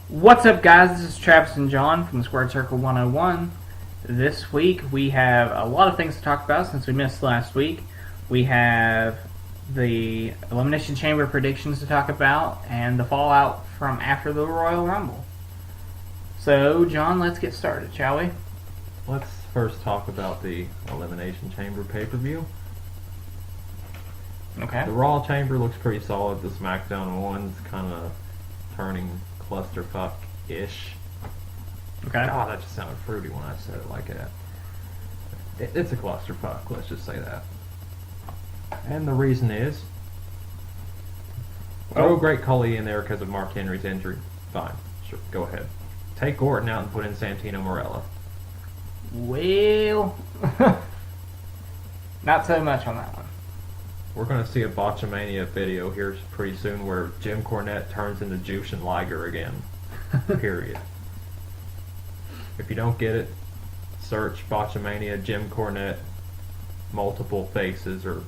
What's up, guys? This is Travis and John from the Squared Circle 101. This week we have a lot of things to talk about since we missed last week. We have the Elimination Chamber predictions to talk about and the fallout from after the Royal Rumble. So, John, let's get started, shall we? Let's first talk about the Elimination Chamber pay-per-view. Okay. The Raw Chamber looks pretty solid. The SmackDown one's kind of turning clusterfuck-ish. Okay. God, that just sounded fruity when I said it like that. It's a clusterfuck, let's just say that. And the reason is, throw Great Khali in there because of Mark Henry's injury. Fine, sure, go ahead. Take Orton out and put in Santino Marella. Well, not so much on that one. We're going to see a Botchamania video here pretty soon where Jim Cornette turns into Jushin Liger again. Period. If you don't get it, search Botchamania Jim Cornette multiple faces or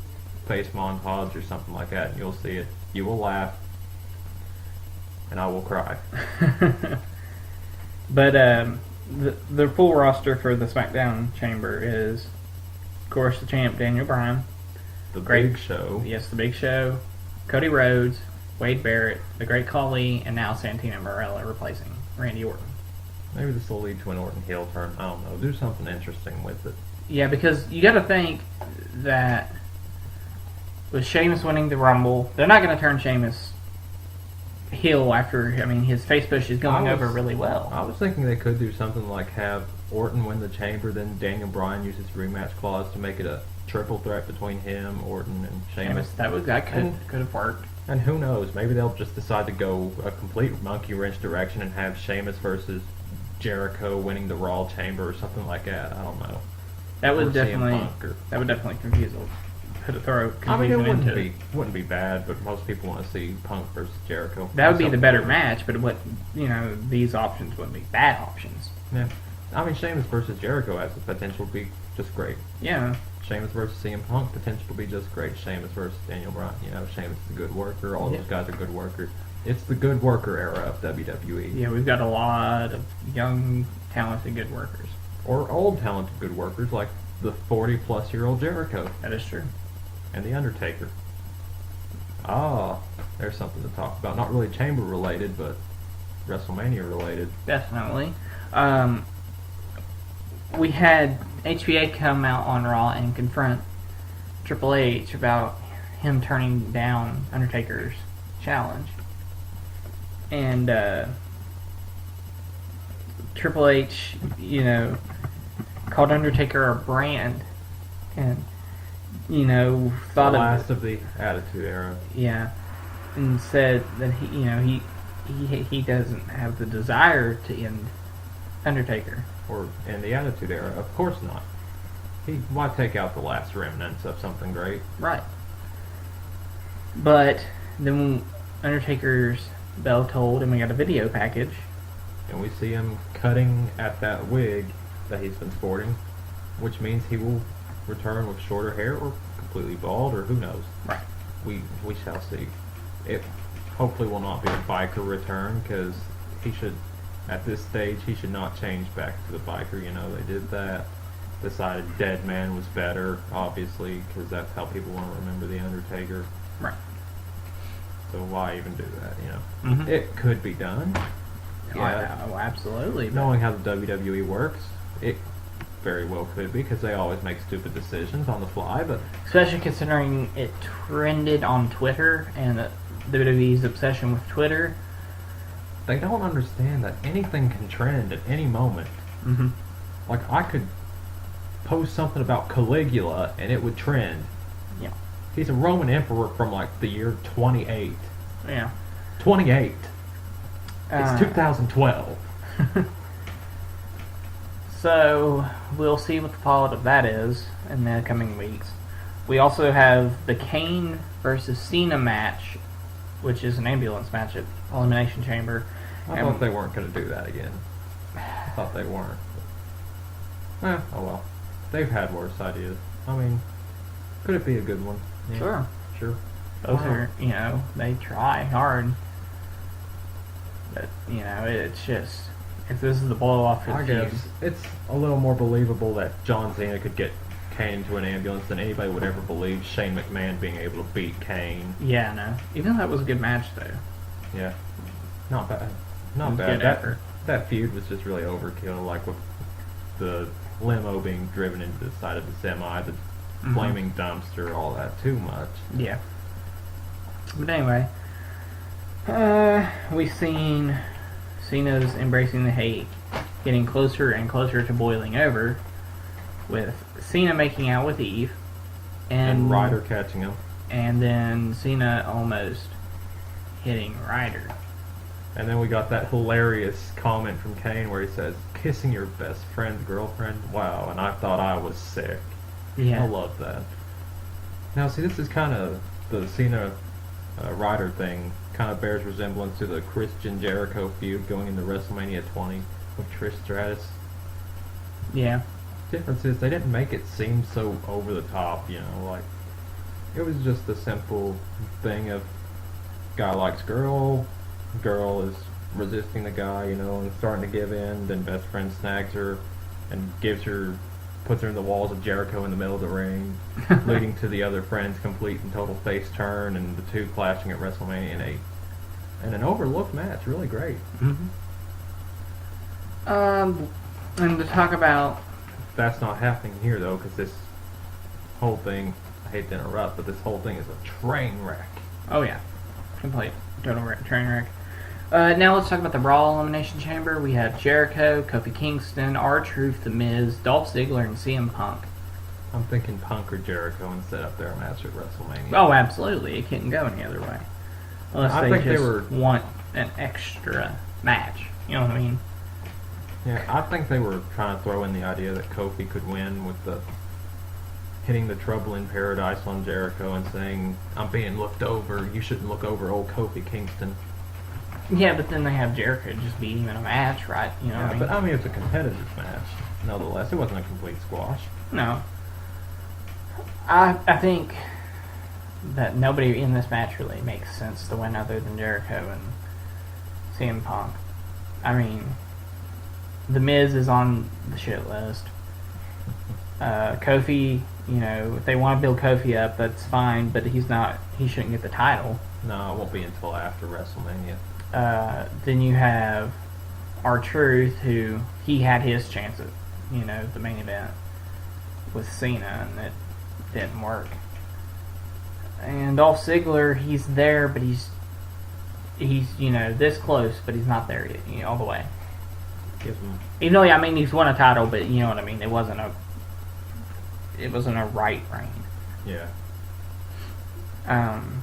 face montage or something like that and you'll see it. You will laugh and I will cry. But the full roster for the SmackDown Chamber is, of course, the champ Daniel Bryan. The Big Show. Yes, the Big Show. Cody Rhodes, Wade Barrett, the Great Khali, and now Santino Marella replacing Randy Orton. Maybe this will lead to an Orton heel turn. I don't know. Do something interesting with it. Yeah, because you got to think that with Sheamus winning the Rumble, they're not going to turn Sheamus heel after, his face push is going over really well. I was thinking they could do something like have Orton win the Chamber, then Daniel Bryan use his rematch clause to make it a triple threat between him, Orton, and Sheamus. That could have worked. And who knows? Maybe they'll just decide to go a complete monkey wrench direction and have Sheamus versus Jericho winning the Raw Chamber or something like that. I don't know. That would definitely confuse it. It wouldn't be bad, but most people want to see Punk versus Jericho. That would be the better match, but these options wouldn't be bad options. Yeah. Sheamus versus Jericho has the potential to be just great. Yeah. Sheamus versus CM Punk, potential to be just great. Sheamus versus Daniel Bryan. Sheamus is a good worker. All those guys are good workers. It's the good worker era of WWE. Yeah, we've got a lot of young, talented, good workers. Or old, talented, good workers like the 40-plus-year-old Jericho. That is true. And The Undertaker. Ah, there's something to talk about. Not really Chamber related, but WrestleMania related. Definitely. We had HBA come out on Raw and confront Triple H about him turning down Undertaker's challenge. And Triple H, called Undertaker a brand, and thought the last of the Attitude Era. Yeah, and said that he doesn't have the desire to end Undertaker. Or in the Attitude Era, of course not. Why take out the last remnants of something great? Right. But then Undertaker's bell tolled, and we got a video package. And we see him cutting at that wig that he's been sporting, which means he will return with shorter hair or completely bald, or who knows. Right. We shall see. It hopefully will not be a biker return, because at this stage, he should not change back to the biker. They did that. Decided Dead Man was better, obviously, because that's how people want to remember The Undertaker. Right. So why even do that, Mm-hmm. It could be done. Yeah. Oh, absolutely. Knowing how the WWE works, it very well could be, because they always make stupid decisions on the fly, but... Especially considering it trended on Twitter, and WWE's obsession with Twitter. They don't understand that anything can trend at any moment. Mm-hmm. Like, I could post something about Caligula, and it would trend. Yeah. He's a Roman emperor from, the year 28. Yeah. 28. It's 2012. So, we'll see what the fallout of that is in the coming weeks. We also have the Kane versus Cena match, which is an ambulance match at Elimination Chamber. I thought they weren't going to do that again. I thought they weren't. Oh well. They've had worse ideas. Could it be a good one? Yeah. Sure. Sure. Those are, they try hard. But it's just if this is the blow off for the I feud. guess it's a little more believable that John Cena could get Kane into an ambulance than anybody would ever believe Shane McMahon being able to beat Kane. Yeah, no. Even though that was a good match, though. Yeah, not bad. Not Good bad. effort. That feud was just really overkill, like with the limo being driven into the side of the semi, the flaming dumpster, all that. Too much. Yeah. But anyway, we've seen Cena's embracing the hate, getting closer and closer to boiling over, with Cena making out with Eve, And Ryder catching him. and then Cena almost hitting Ryder. And then we got that hilarious comment from Kane where he says, "Kissing your best friend's girlfriend? Wow, and I thought I was sick." Yeah. I love that. Now, see, this is kind of the Cena Ryder thing. Kind of bears resemblance to the Christian Jericho feud going into WrestleMania 20 with Trish Stratus. Yeah. Difference is they didn't make it seem so over the top. Like it was just a simple thing of guy likes girl is resisting the guy, and starting to give in. Then best friend snags her and puts her in the walls of Jericho in the middle of the ring, leading to the other friend's complete and total face turn, and the two clashing at WrestleMania 8. And an overlooked match, really great. And to talk about That's not happening here though, because this whole thing, I hate to interrupt, but this whole thing is a train wreck. Oh yeah, complete total train wreck. Now let's talk about the Raw Elimination Chamber. We have Jericho, Kofi Kingston, R-Truth, The Miz, Dolph Ziggler, and CM Punk. I'm thinking Punk or Jericho and set up their match at WrestleMania. Oh, absolutely. It couldn't go any other way. Unless I they think just they were- want an extra match. You know what I mean? Yeah, I think they were trying to throw in the idea that Kofi could win with the hitting the Trouble in Paradise on Jericho and saying, "I'm being looked over. You shouldn't look over old Kofi Kingston." Yeah, but then they have Jericho just beat him in a match, right? You know what I mean? But I mean, it's a competitive match. Nonetheless, it wasn't a complete squash. No. I think that nobody in this match really makes sense to win other than Jericho and CM Punk. I mean, The Miz is on the shit list. Kofi, if they want to build Kofi up, that's fine, but he shouldn't get the title. No, it won't be until after WrestleMania. Then you have R-Truth, who he had his chance at, the main event with Cena, and it didn't work. And Dolph Ziggler, he's there, but he's this close, but he's not there yet, all the way. Gives him. Even though, he's won a title, but you know what I mean. It wasn't a right reign. Yeah.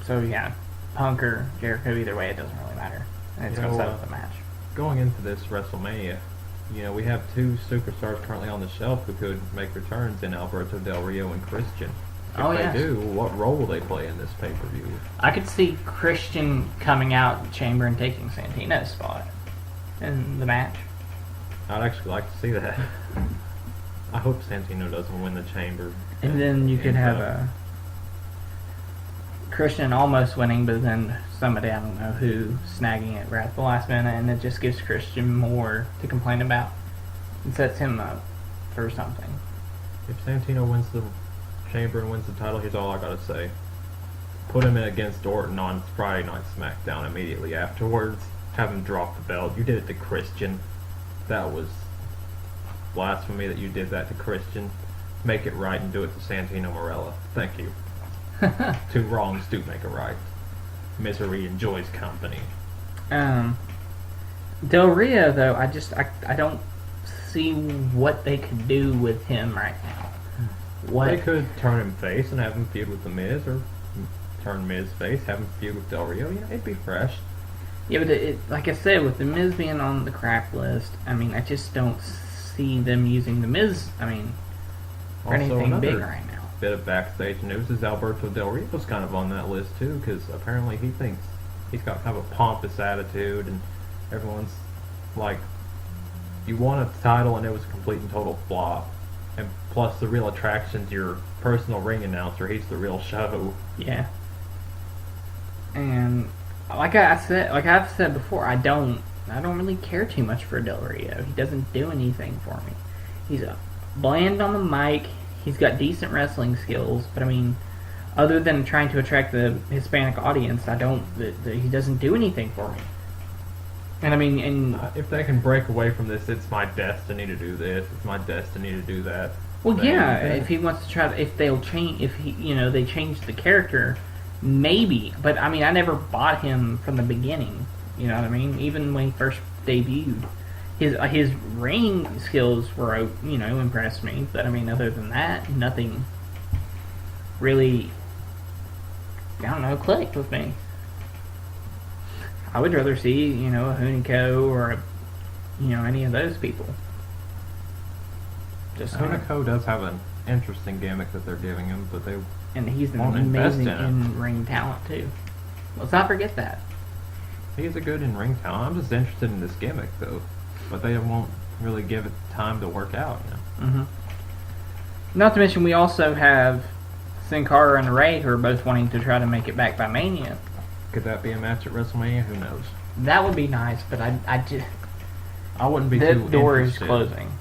So yeah, Punk or Jericho, either way, it doesn't really matter. It's going to set up the match. Going into this WrestleMania, we have two superstars currently on the shelf who could make returns in Alberto Del Rio and Christian. If they do, what role will they play in this pay-per-view? I could see Christian coming out in the Chamber and taking Santino's spot in the match. I'd actually like to see that. I hope Santino doesn't win the Chamber. And then you could have a Christian almost winning, but then somebody, I don't know who, snagging it right at the last minute, and it just gives Christian more to complain about and sets him up for something. If Santino wins the Chamber and wins the title, here's all I gotta say. Put him in against Orton on Friday Night SmackDown immediately afterwards. Have him drop the belt. You did it to Christian. That was blasphemy that you did that to Christian. Make it right and do it to Santino Marella. Thank you. Two wrongs do make a right. Misery enjoys company. Del Rio, though, I don't see what they could do with him right now. They could turn him face and have him feud with The Miz, or turn Miz face, have him feud with Del Rio. It'd be fresh. Yeah, but like I said, with The Miz being on the crap list, I just don't see them using The Miz, for anything big right now. Bit of backstage news is Alberto Del Rio's kind of on that list too, because apparently he thinks he's got kind of a pompous attitude, and everyone's like, you won a title and it was a complete and total flop. And plus the real attraction's your personal ring announcer. He's the real show. Yeah. And like I've said before, I don't I don't really care too much for Del Rio. He doesn't do anything for me. He's bland on the mic. He's got decent wrestling skills, but I mean, other than trying to attract the Hispanic audience, he doesn't do anything for me. And I mean, if they can break away from this, it's my destiny to do this. It's my destiny to do that. Well, yeah. If he wants to try, if they'll change, if they change the character, maybe. But I mean, I never bought him from the beginning. You know what I mean? Even when he first debuted, his ring skills were impressed me. But I mean, other than that, nothing really. I don't know, clicked with me. I would rather see, a Hunico or, any of those people. Just Hunico does have an interesting gimmick that they're giving him, but and he's an won't invest amazing in him. in-ring talent, too. Let's not forget that. He's a good in-ring talent. I'm just interested in this gimmick, though. But they won't really give it time to work out, Mm-hmm. Not to mention, we also have Sin Cara and Ray, who are both wanting to try to make it back by Mania. Could that be a match at WrestleMania? Who knows? That would be nice, but I just... I wouldn't be the too door interested. is closing.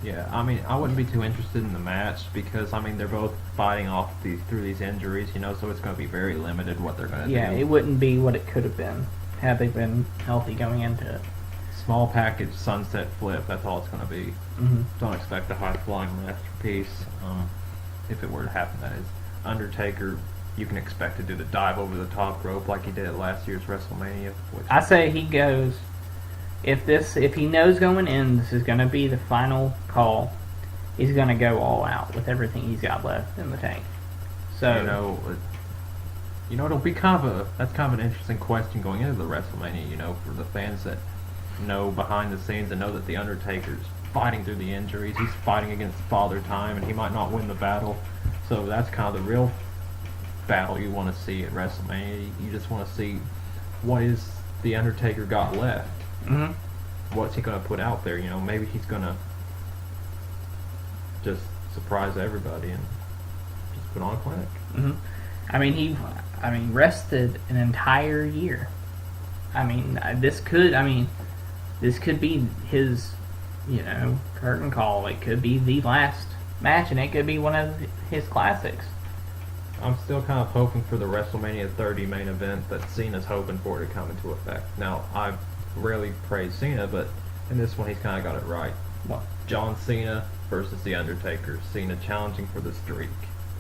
Yeah, I mean, I wouldn't be too interested in the match because, I mean, they're both fighting off through these injuries, so it's going to be very limited what they're going to do. Yeah, it wouldn't be what it could have been had they been healthy going into it. Small package, sunset flip, that's all it's going to be. Mm-hmm. Don't expect a high-flying masterpiece. If it were to happen, that is. Undertaker, you can expect to do the dive over the top rope like he did at last year's WrestleMania. I say he goes... If he knows going in this is going to be the final call, he's going to go all out with everything he's got left in the tank. So it'll be that's kind of an interesting question going into the WrestleMania. For the fans that know behind the scenes and know that the Undertaker's fighting through the injuries, he's fighting against Father Time, and he might not win the battle. So that's kind of the real battle you want to see at WrestleMania. You just want to see what is the Undertaker got left. Mm-hmm. What's he going to put out there? Maybe he's going to just surprise everybody and just put on a clinic. Mm-hmm. I mean, he rested an entire year. I mean, this could be his, curtain call. It could be the last match, and it could be one of his classics. I'm still kind of hoping for the WrestleMania 30 main event that Cena's hoping for to come into effect. Now, I rarely praise Cena, but in this one he's kind of got it right. What? John Cena versus The Undertaker. Cena challenging for the streak.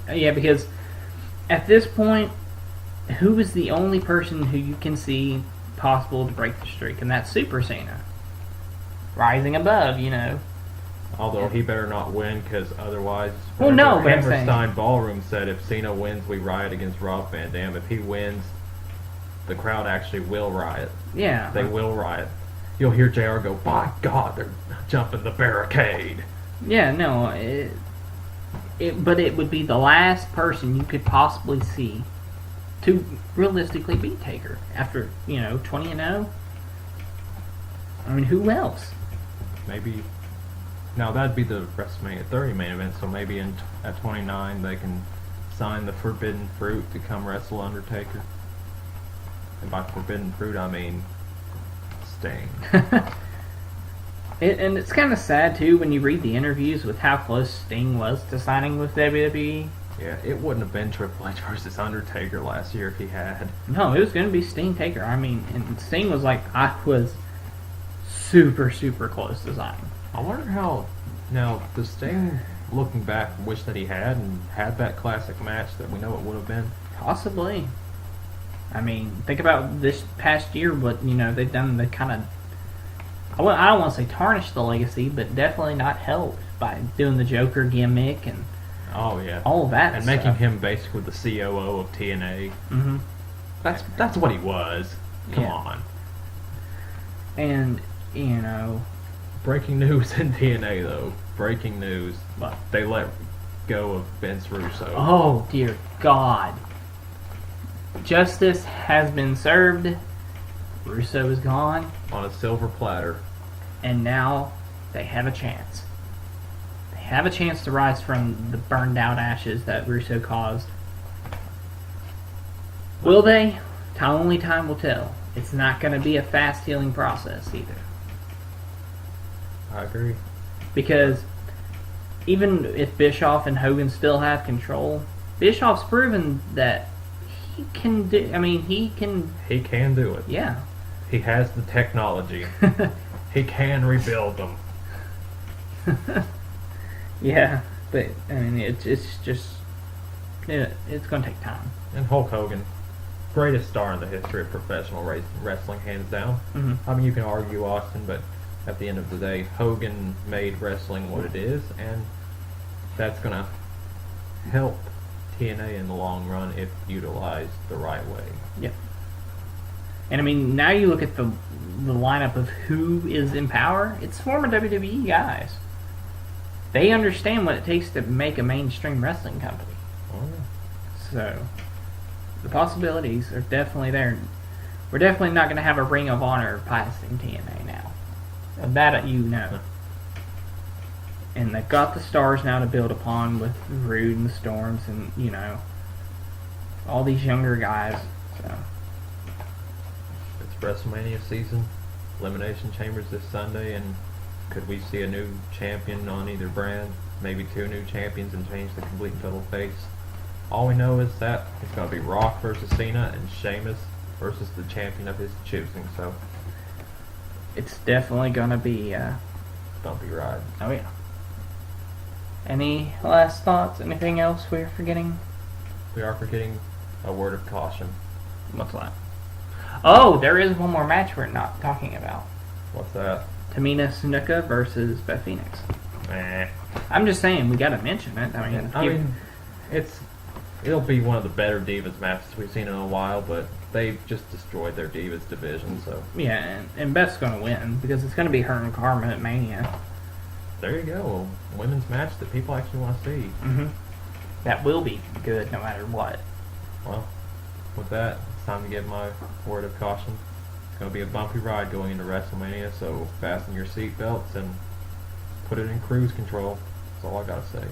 Yeah, because at this point, who is the only person who you can see possible to break the streak? And that's Super Cena. Rising above, Although he better not win, because otherwise... Well, no, but I'm saying... Hammerstein Ballroom said if Cena wins, we riot against Rob Van Dam. If he wins, the crowd actually will riot. Yeah. They will riot. You'll hear JR go, by God, they're jumping the barricade. Yeah, no, but it would be the last person you could possibly see to realistically beat Taker after, 20-0. I mean, who else? Maybe... Now, that'd be the WrestleMania 30 main event, so maybe at 29 they can sign the Forbidden Fruit to come wrestle Undertaker. And by Forbidden Fruit, I mean Sting. And it's kind of sad, too, when you read the interviews with how close Sting was to signing with WWE. Yeah, it wouldn't have been Triple H versus Undertaker last year if he had. No, it was going to be Sting Taker. I mean, and Sting was like, I was super, super close to signing. I wonder how... Now, does Sting, looking back, wish that he had that classic match that we know it would have been? Possibly. I mean, think about this past year, what, they've done the kind of... I don't want to say tarnish the legacy, but definitely not helped by doing the Joker gimmick and... Oh, yeah. All of that and stuff. Making him basically the COO of TNA. Mm-hmm. That's what he was. Come on. And, Breaking news in TNA, though. Breaking news. What? They let go of Vince Russo. Oh, dear God. Justice has been served. Russo is gone. On a silver platter. And now they have a chance. They have a chance to rise from the burned out ashes that Russo caused. Will they? Only time will tell. it's not going to be a fast healing process either. I agree. Because even if Bischoff and Hogan still have control, Bischoff's proven that he can do. I mean, he can. He can do it. Yeah. He has the technology. He can rebuild them. Yeah, but I mean, it's just it's going to take time. And Hulk Hogan, greatest star in the history of professional wrestling, hands down. Mm-hmm. I mean, you can argue Austin, but at the end of the day, Hogan made wrestling what it is, and that's going to help TNA in the long run if utilized the right way. Yep. And I mean, now you look at the lineup of who is in power. It's former WWE guys. They understand what it takes to make a mainstream wrestling company. Oh, yeah. So the possibilities are definitely there. We're definitely not going to have a Ring of Honor passing TNA now. That you know. And they've got the stars now to build upon with Rude and the Storms and, you know, all these younger guys. So It's WrestleMania season. Elimination Chambers this Sunday, and could we see a new champion on either brand? Maybe two new champions and change the complete and total face? All we know is that it's going to be Rock versus Cena and Sheamus versus the champion of his choosing. So, it's definitely going to be, bumpy ride. oh yeah. Any last thoughts? Anything else we're forgetting? We are forgetting a word of caution. What's that? Oh, there is one more match we're not talking about. What's that? Tamina Snuka versus Beth Phoenix. Eh. I'm just saying, we got to mention it. I mean, It'll be one of the better Divas matches we've seen in a while, but they've just destroyed their Divas division, so. yeah, and Beth's going to win because it's going to be her and Karma at Mania. There you go. A women's match that people actually want to see. Mm-hmm. That will be good no matter what. Well, with that, it's time to give my word of caution. It's going to be a bumpy ride going into WrestleMania, so fasten your seatbelts and put it in cruise control. That's all I got to say.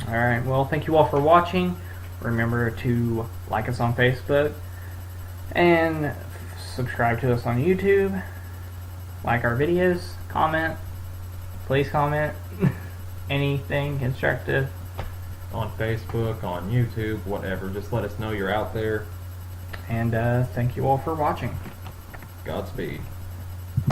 Alright, well, thank you all for watching. Remember to like us on Facebook and subscribe to us on YouTube. Like our videos, comment. Please comment. Anything constructive. On Facebook, on YouTube, whatever. Just let us know you're out there. And thank you all for watching. Godspeed.